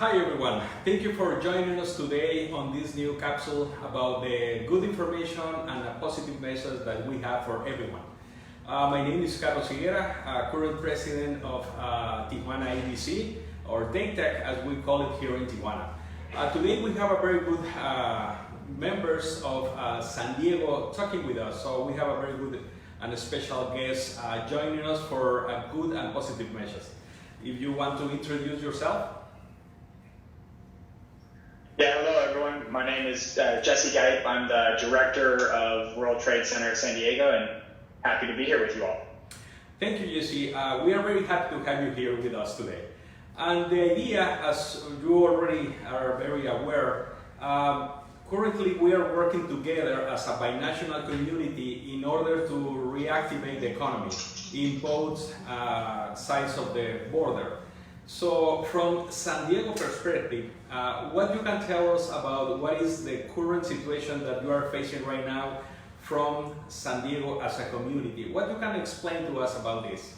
Hi everyone, thank you for joining us today on this new capsule about the good information and a positive message that we have for everyone. My name is Carlos Higuera, current president of Tijuana EDC, or Think Tech as we call it here in Tijuana. Today we have a very good members of San Diego talking with us, so we have a very good and special guest joining us for a good and positive message. If you want to introduce yourself. Yeah, hello everyone. My name is Jesse Gipe. I'm the director of World Trade Center at San Diego and happy to be here with you all. Thank you, Jesse. We are very happy to have you here with us today. And the idea, as you already are very aware, currently we are working together as a binational community in order to reactivate the economy in both sides of the border. So from San Diego perspective, what you can tell us about what is the current situation that you are facing right now from San Diego as a community? What you can explain to us about this?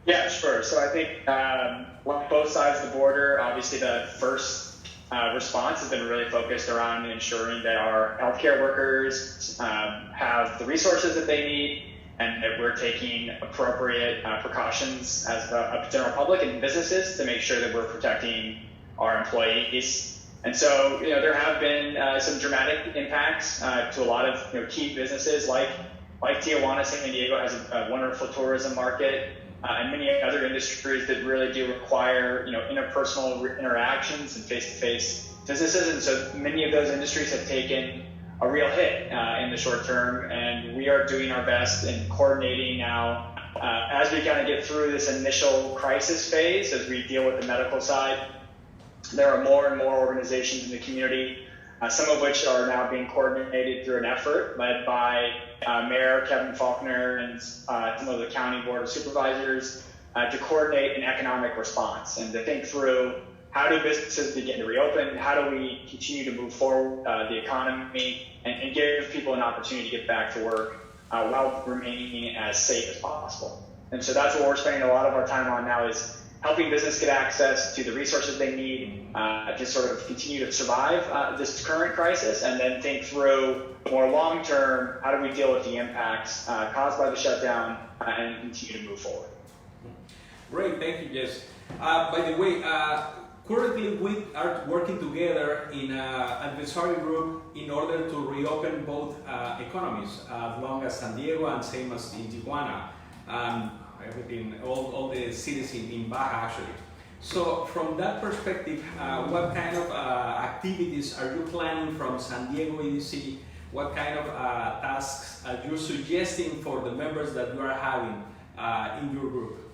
Yeah, sure. So I think on both sides of the border, obviously the first response has been really focused around ensuring that our healthcare workers have the resources that they need, and that we're taking appropriate precautions as a general public and businesses to make sure that we're protecting our employees. And so, there have been some dramatic impacts to a lot of key businesses like Tijuana. San Diego has a wonderful tourism market and many other industries that really do require interpersonal interactions and face-to-face businesses. And so many of those industries have taken a real hit in the short term, and we are doing our best in coordinating now as we kind of get through this initial crisis phase. As we deal with the medical side, there are more and more organizations in the community, some of which are now being coordinated through an effort led by Mayor Kevin Faulkner and some of the county board of supervisors to coordinate an economic response and to think through how do businesses begin to reopen, how do we continue to move forward the economy and give people an opportunity to get back to work while remaining as safe as possible. And so that's what we're spending a lot of our time on now, is helping business get access to the resources they need to sort of continue to survive this current crisis, and then think through more long-term, how do we deal with the impacts caused by the shutdown and continue to move forward. Great, thank you, Jess. By the way, currently we are working together in an advisory group in order to reopen both economies, as long as San Diego and same as in Tijuana. Everything, all the cities in Baja actually. So from that perspective, what kind of activities are you planning from San Diego EDC? What kind of tasks are you suggesting for the members that you are having in your group?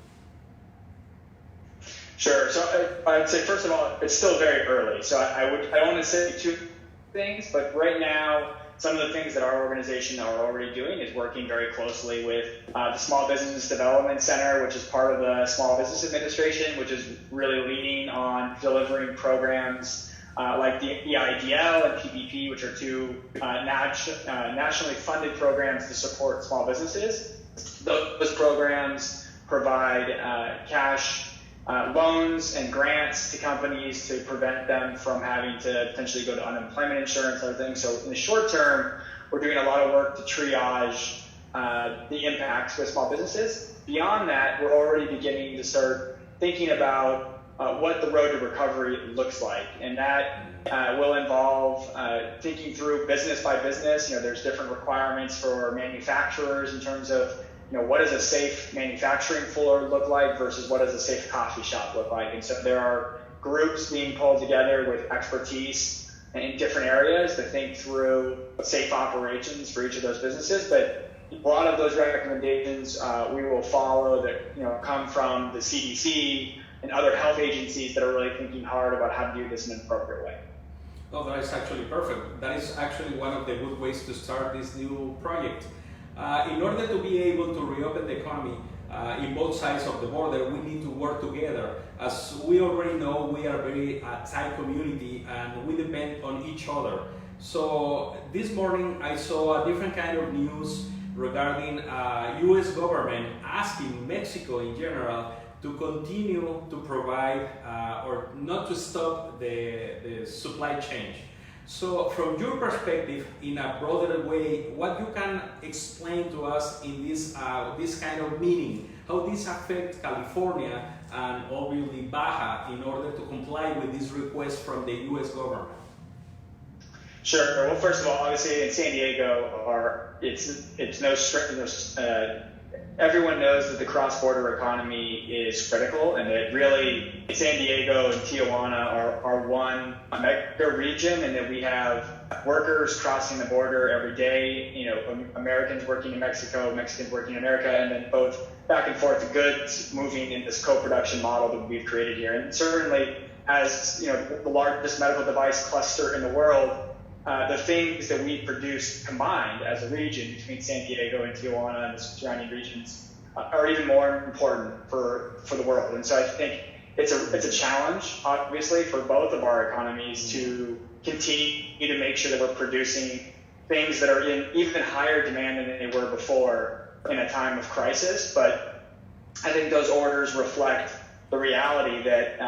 Sure. So I'd say, first of all, it's still very early. So I don't want to say two things, but right now, some of the things that our organization are already doing is working very closely with the Small Business Development Center, which is part of the Small Business Administration, which is really leading on delivering programs like the EIDL and PPP, which are two nationally funded programs to support small businesses. Those programs provide cash loans and grants to companies to prevent them from having to potentially go to unemployment insurance and other things. So in the short term, we're doing a lot of work to triage the impacts with small businesses. Beyond that, we're already beginning to start thinking about what the road to recovery looks like. And that will involve thinking through business by business. There's different requirements for manufacturers in terms of what does a safe manufacturing floor look like versus what does a safe coffee shop look like? And so there are groups being pulled together with expertise in different areas to think through safe operations for each of those businesses. But a lot of those recommendations we will follow that come from the CDC and other health agencies that are really thinking hard about how to do this in an appropriate way. Oh, that is actually perfect. That is actually one of the good ways to start this new project. In order to be able to reopen the economy in both sides of the border, we need to work together. As we already know, we are a very tight community and we depend on each other. So this morning I saw a different kind of news regarding US government asking Mexico in general to continue to provide or not to stop the supply chain. So from your perspective, in a broader way, what you can explain to us in this kind of meeting, how this affects California and obviously Baja in order to comply with this request from the U.S. government? Sure. Well, first of all, obviously in San Diego, it's no everyone knows that the cross-border economy is critical, and that really San Diego and Tijuana are one mega region, and that we have workers crossing the border every day. You know, Americans working in Mexico, Mexicans working in America, and then both back and forth the goods moving in this co-production model that we've created here. And certainly, as you know, the largest medical device cluster in the world, the things that we produce combined as a region between San Diego and Tijuana and the surrounding regions are even more important for the world. And so I think it's a challenge, obviously, for both of our economies to continue to make sure that we're producing things that are in even higher demand than they were before in a time of crisis. But I think those orders reflect the reality that,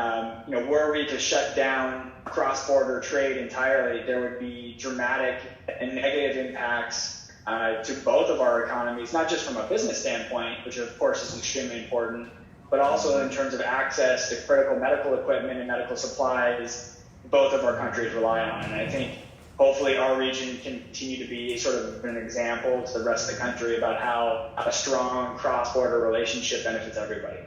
were we to shut down cross-border trade entirely, there would be dramatic and negative impacts to both of our economies, not just from a business standpoint, which of course is extremely important, but also in terms of access to critical medical equipment and medical supplies both of our countries rely on. And I think hopefully our region can continue to be sort of an example to the rest of the country about how a strong cross-border relationship benefits everybody.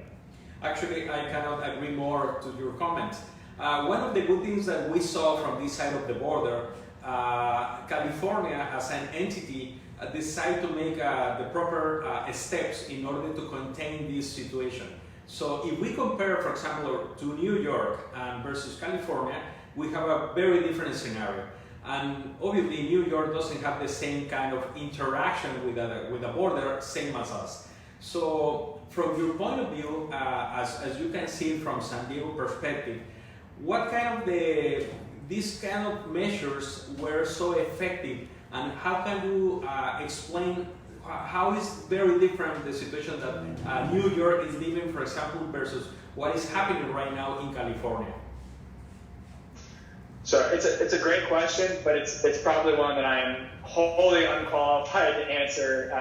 Actually, I cannot agree more to your comment. One of the good things that we saw from this side of the border, California as an entity decided to make the proper steps in order to contain this situation. So if we compare, for example, to New York versus California, we have a very different scenario. And obviously New York doesn't have the same kind of interaction with the border, same as us. So from your point of view, as you can see from San Diego perspective, what kind of these kind of measures were so effective, and how can you explain how is very different the situation that New York is living, for example, versus what is happening right now in California? So it's a great question, but it's probably one that I am wholly unqualified to answer.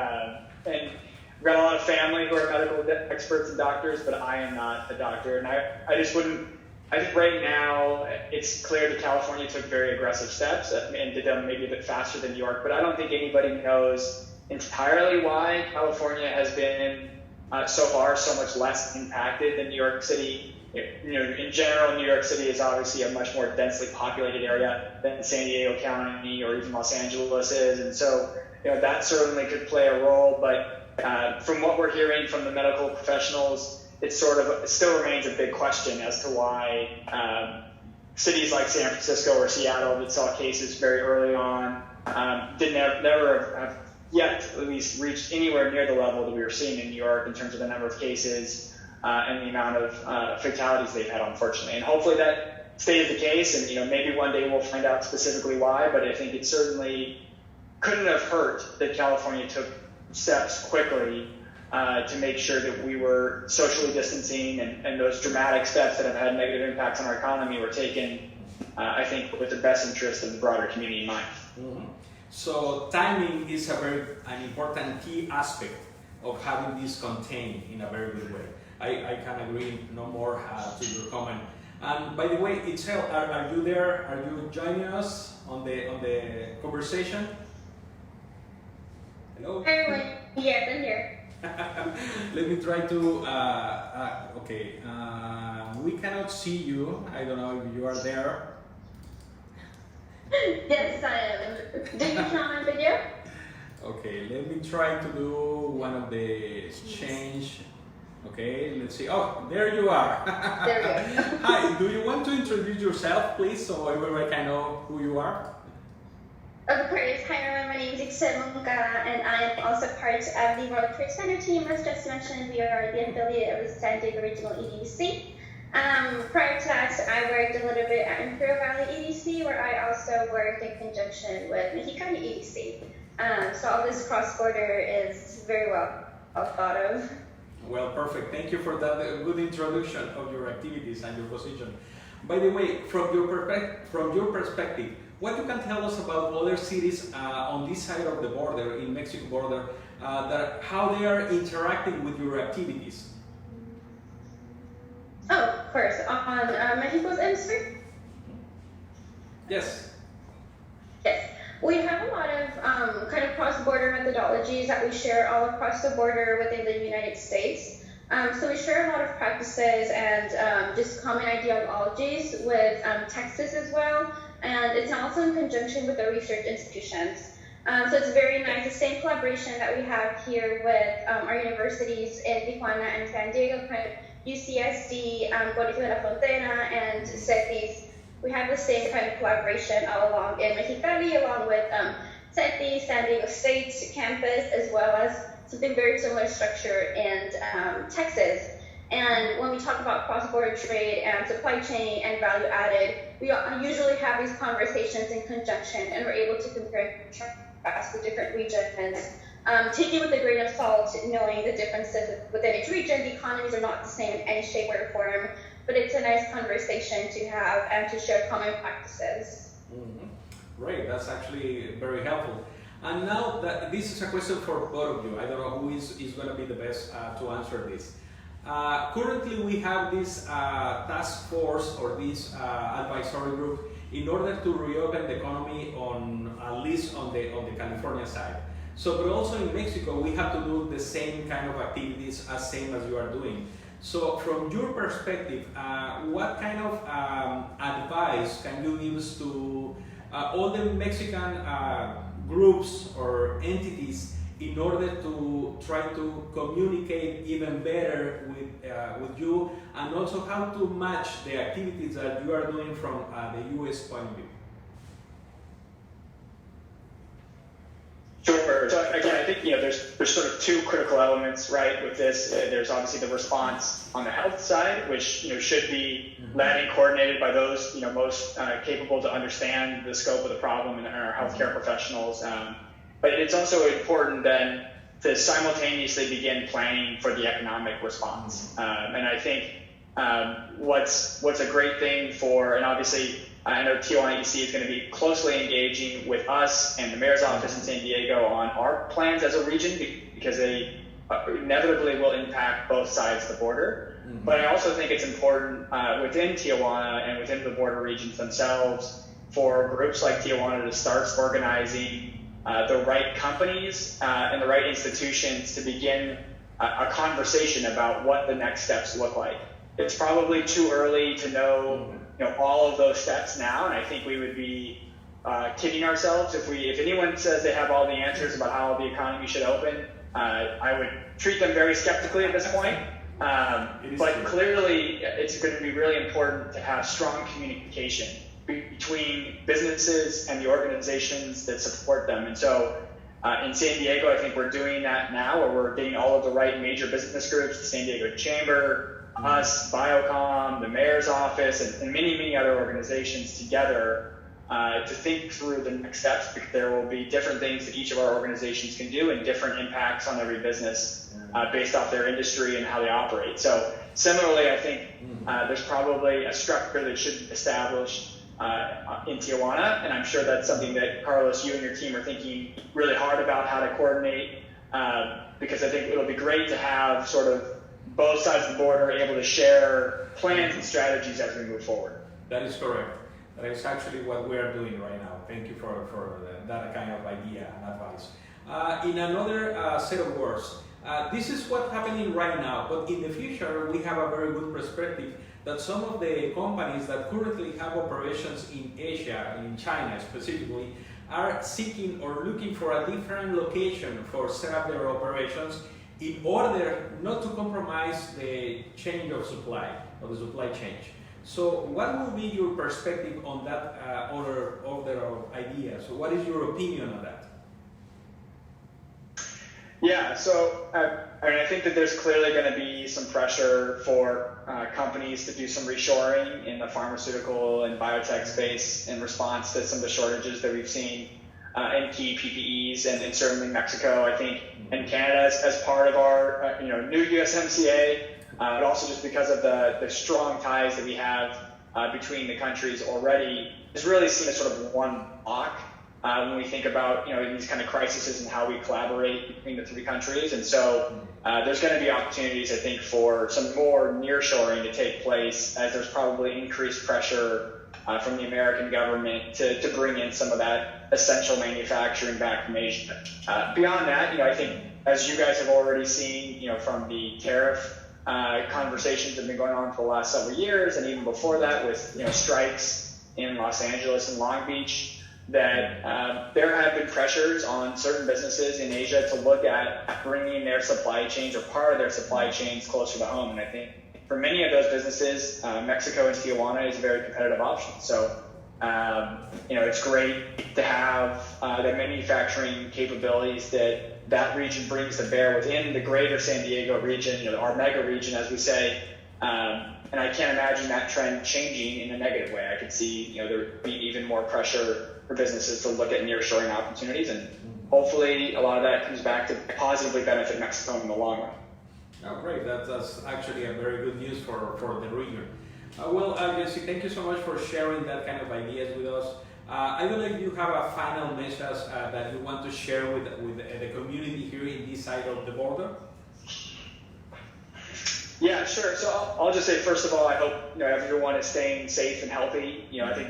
And we've got a lot of family who are medical experts and doctors, but I am not a doctor, and I just wouldn't. I think right now it's clear that California took very aggressive steps and did them maybe a bit faster than New York, but I don't think anybody knows entirely why California has been so far so much less impacted than New York City. In general, New York City is obviously a much more densely populated area than San Diego County or even Los Angeles is, and so that certainly could play a role. But from what we're hearing from the medical professionals, it still remains a big question as to why cities like San Francisco or Seattle that saw cases very early on never have yet at least reached anywhere near the level that we were seeing in New York in terms of the number of cases and the amount of fatalities they've had, unfortunately. And hopefully that stays the case, and maybe one day we'll find out specifically why, but I think it certainly couldn't have hurt that California took steps quickly to make sure that we were socially distancing, and those dramatic steps that have had negative impacts on our economy were taken, I think, with the best interest of the broader community in mind. Mm-hmm. So timing is an important key aspect of having this contained in a very good way. I can agree no more to your comment. And by the way, Itzel, are you there? Are you joining us on the conversation? Hello? Yes, I'm here. Let me try to, okay, we cannot see you. I don't know if you are there. Yes, I am. Do you count my video? Okay, let me try to do one of the change. Okay, let's see. Oh, there you are. There we go. Hi, do you want to introduce yourself, please, so everybody can know who you are? Of course. Hi, everyone. My name is Jesse Gipe, and I am also part of the World Trade Center team. As just mentioned, we are the affiliate of the San Diego Regional EDC. Prior to that, I worked a little bit at Imperial Valley EDC, where I also worked in conjunction with Mexicali EDC. So all this cross-border is very well thought of. Well, perfect. Thank you for that good introduction of your activities and your position. By the way, from your perspective, what you can tell us about other cities on this side of the border, in Mexico border, how they are interacting with your activities? Oh, of course. On Mexico's industry? Yes. Yes. We have a lot of kind of cross-border methodologies that we share all across the border within the United States. So we share a lot of practices and just common ideologies with Texas as well. And it's also in conjunction with the research institutions. So it's very nice, the same collaboration that we have here with our universities in Tijuana and San Diego, kind of UCSD, Colegio de la Frontera, and CETIS. We have the same kind of collaboration all along in Mexicali, along with CETIS, San Diego State campus, as well as something very similar structure in Texas. And when we talk about cross-border trade and supply chain and value added, we usually have these conversations in conjunction, and we're able to compare and contrast the different regions, taking with a grain of salt, knowing the differences within each region. The economies are not the same in any shape or form, but it's a nice conversation to have and to share common practices. Great, that's actually very helpful. And now this is a question for both of you. I don't know who is going to be the best to answer this. Currently, we have this task force or this advisory group in order to reopen the economy on at least on the California side. So, but also in Mexico, we have to do the same kind of activities same as you are doing. So, from your perspective, what kind of advice can you give us to all the Mexican groups or entities in order to try to communicate even better with you, and also how to match the activities that you are doing from the U.S. point of view? Sure. So again, I think there's sort of two critical elements, right, with this. There's obviously the response on the health side, which should be led and coordinated by those most capable to understand the scope of the problem and our healthcare professionals. But it's also important then to simultaneously begin planning for the economic response. And I think what's a great thing and obviously I know Tijuana EDC is going to be closely engaging with us and the mayor's office in San Diego on our plans as a region, because they inevitably will impact both sides of the border. But I also think it's important within Tijuana and within the border regions themselves for groups like Tijuana to start organizing the right companies and the right institutions to begin a conversation about what the next steps look like. It's probably too early to know all of those steps now, and I think we would be kidding ourselves if anyone says they have all the answers about how the economy should open. I would treat them very skeptically at this point. But clearly, it's going to be really important to have strong communication between businesses and the organizations that support them. And so in San Diego, I think we're doing that now, where we're getting all of the right major business groups, the San Diego Chamber, us, Biocom, the mayor's office, and many, many other organizations together to think through the next steps, because there will be different things that each of our organizations can do and different impacts on every business based off their industry and how they operate. So similarly, I think there's probably a structure that should be established in Tijuana, and I'm sure that's something that, Carlos, you and your team are thinking really hard about how to coordinate, because I think it'll be great to have sort of both sides of the border able to share plans and strategies as we move forward. That is correct. That is actually what we are doing right now. Thank you for that kind of idea and advice. In another set of words, this is what's happening right now, but in the future we have a very good perspective that some of the companies that currently have operations in Asia, in China specifically, are seeking or looking for a different location for set up their operations in order not to compromise the change of supply, or the supply chain. So what will be your perspective on that order of ideas? So what is your opinion on that? Yeah, so I think that there's clearly going to be some pressure for companies to do some reshoring in the pharmaceutical and biotech space in response to some of the shortages that we've seen. key PPEs, and certainly Mexico, I think, and Canada as part of our new USMCA, but also just because of the strong ties that we have between the countries already, is really seen as sort of one block when we think about these kind of crises and how we collaborate between the three countries. And so there's going to be opportunities, I think, for some more nearshoring to take place, as there's probably increased pressure from the American government to bring in some of that essential manufacturing back from Asia. Beyond that, I think, as you guys have already seen, from the tariff conversations that have been going on for the last several years, and even before that with strikes in Los Angeles and Long Beach, that there have been pressures on certain businesses in Asia to look at bringing their supply chains or part of their supply chains closer to home. And I think for many of those businesses, Mexico and Tijuana is a very competitive option. So, it's great to have the manufacturing capabilities that region brings to bear within the greater San Diego region, our mega region, as we say. And I can't imagine that trend changing in a negative way. I could see, there would be even more pressure for businesses to look at nearshoring opportunities, and hopefully a lot of that comes back to positively benefit Mexico in the long run. Oh, great. That's actually a very good news for the region. Jesse, thank you so much for sharing that kind of ideas with us. I believe you have a final message that you want to share with the community here in this side of the border. Yeah, sure. So I'll just say, first of all, I hope everyone is staying safe and healthy. I think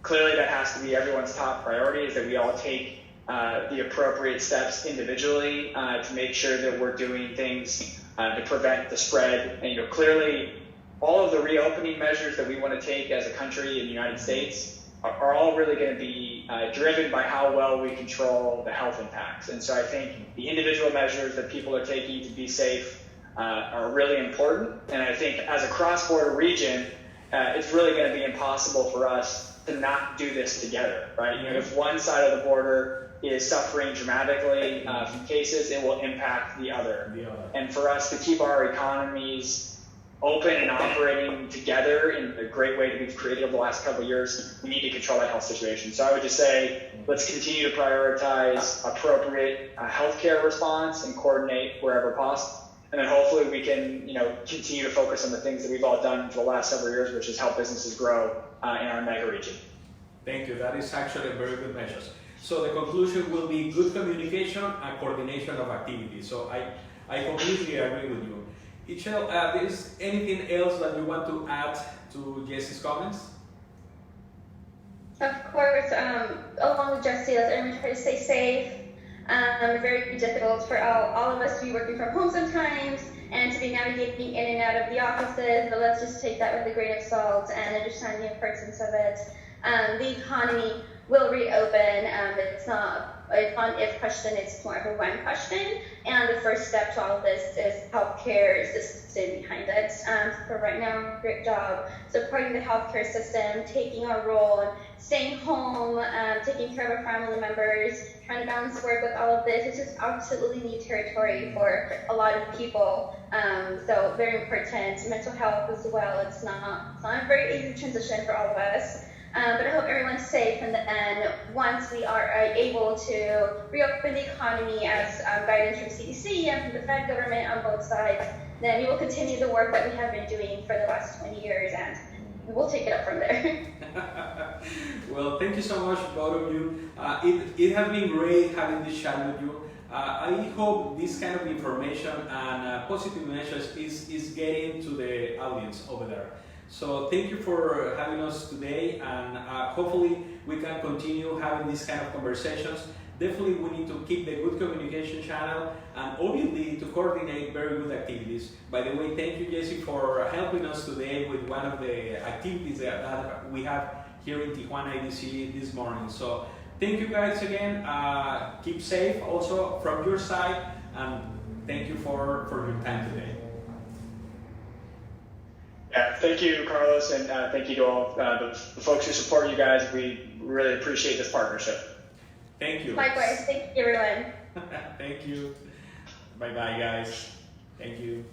clearly that has to be everyone's top priority, is that we all take the appropriate steps individually to make sure that we're doing things to prevent the spread. And clearly, all of the reopening measures that we want to take as a country in the United States are all really going to be driven by how well we control the health impacts. And so I think the individual measures that people are taking to be safe are really important. And I think as a cross-border region, it's really going to be impossible for us to not do this together, right? If one side of the border is suffering dramatically from cases, it will impact the other. And for us to keep our economies open and operating together in the great way that we've created over the last couple of years, we need to control that health situation. So I would just say, let's continue to prioritize appropriate healthcare response and coordinate wherever possible. And then hopefully we can, continue to focus on the things that we've all done for the last several years, which is help businesses grow in our mega region. Thank you. That is actually a very good message. So the conclusion will be good communication and coordination of activities. So I completely agree with you. Ichel, is anything else that you want to add to Jesse's comments? Of course, along with Jesse, let's everyone try to stay safe. Very difficult for all of us to be working from home sometimes and to be navigating in and out of the offices, but let's just take that with a grain of salt and understand the importance of it. The economy will reopen. It's not an if question, it's more of a when question. And the first step to all of this is healthcare system behind it. For right now, great job supporting the healthcare system, taking our role, staying home, taking care of our family members, trying to balance work with all of this. It's just absolutely new territory for a lot of people. So very important. Mental health as well. It's not a very easy transition for all of us. But I hope everyone's safe, and then once we are able to reopen the economy as guidance from CDC and from the Fed government on both sides, then we will continue the work that we have been doing for the last 20 years, and we'll take it up from there. Well, thank you so much, both of you. It has been great having this chat with you. I hope this kind of information and positive message is getting to the audience over there. So thank you for having us today, and hopefully we can continue having these kind of conversations. Definitely we need to keep the good communication channel and obviously to coordinate very good activities. By the way, thank you, Jesse, for helping us today with one of the activities that we have here in Tijuana EDC this morning. So thank you guys again. Keep safe also from your side, and thank you for your time today. Yeah, thank you, Carlos, and thank you to all the folks who support you guys. We really appreciate this partnership. Thank you. Likewise. Thank you, everyone. Thank you. Bye-bye, guys. Thank you.